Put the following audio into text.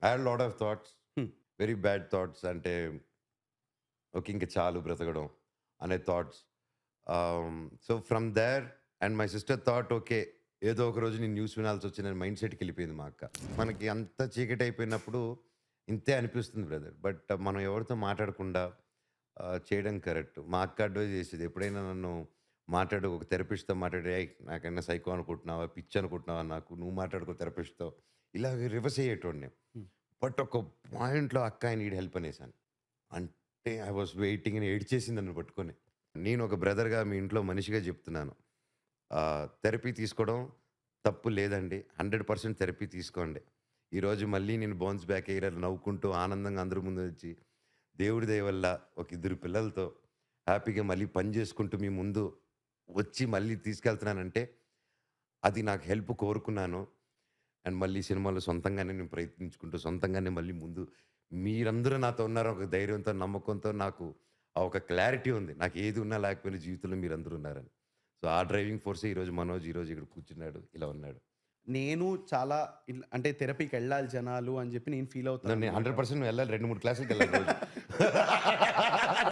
I had lot of thoughts. Very bad thoughts. అంటే okay. ఇంక చాలు బ్రతకడం అనే thoughts. So, from there and my sister thought okay. ఏదో ఒక రోజు నేను న్యూస్ వినాల్సొచ్చిందని మైండ్ సెట్‌కెళ్ళిపోయింది మా అక్క. మనకి అంత చీకటయిపోయినప్పుడు ఇంతే అనిపిస్తుంది బ్రదర్. బట్ మనం ఎవరితో మాట్లాడకుండా చేయడం కరెక్ట్. మా అక్క అడ్వైస్ చేసేది. ఎప్పుడైనా నన్ను మాట్లాడు ఒక థెరపిస్ట్‌తో మాట్లాడి, "ఏయ్! నాకేమన్నా సైకో అనుకుంటున్నావా? పిచ్చి అనుకుంటున్నావా నాకు? నువ్వు మాట్లాడుకో థెరపిస్ట్‌తో." ఇలాగ రివర్స్ అయ్యేటోడిని. హ్మ్. బట్ ఒక పాయింట్‌లో అక్క ఐ నీడ్ హెల్ప్ అనేసాను. అంటే ఐ వాస్ వెయిటింగ్ అని ఏడ్చేసింది నన్ను పట్టుకొని. నేను ఒక బ్రదర్‌గా మీ ఇంట్లో మనిషిగా చెప్తున్నాను. థెరపీ తీసుకోవడం తప్పు లేదండి. 100% థెరపీ తీసుకోండి. ఈరోజు మళ్ళీ నేను బౌన్స్ బ్యాక్ అయ్యి నవ్వుకుంటూ ఆనందంగా అందరి ముందొచ్చి దేవుడి దయ వల్ల ఒక ఇద్దరు పిల్లలతో హ్యాపీగా మళ్ళీ పని చేసుకుంటూ మీ ముందు వచ్చి మళ్ళీ తీసుకెళ్తున్నానంటే అది నాకు హెల్ప్ కోరుకున్నాను. అండ్ మళ్ళీ సినిమాలో సొంతంగానే నేను ప్రయత్నించుకుంటూ, సొంతంగానే మళ్ళీ ముందు మీరందరూ నాతో ఉన్నారు ఒక ధైర్యంతో, నమ్మకంతో నాకు ఆ ఒక క్లారిటీ ఉంది. నాకు ఏది ఉన్నా లేకపోయినా జీవితంలో మీరందరూ ఉన్నారని. సో, ఆ డ్రైవింగ్ ఫోర్సే ఈరోజు మనోజ్ ఈరోజు ఇక్కడ కూర్చున్నాడు. ఇలా ఉన్నాడు. నేను చాలా అంటే థెరపీకెళ్ళాలి జనాలు అని జెప్పి నేను ఫీల్ నేను అవుతాననమాట. 100% వెళ్ళాలి 2, 3 క్లాసులకెళ్ళాలి రోజు.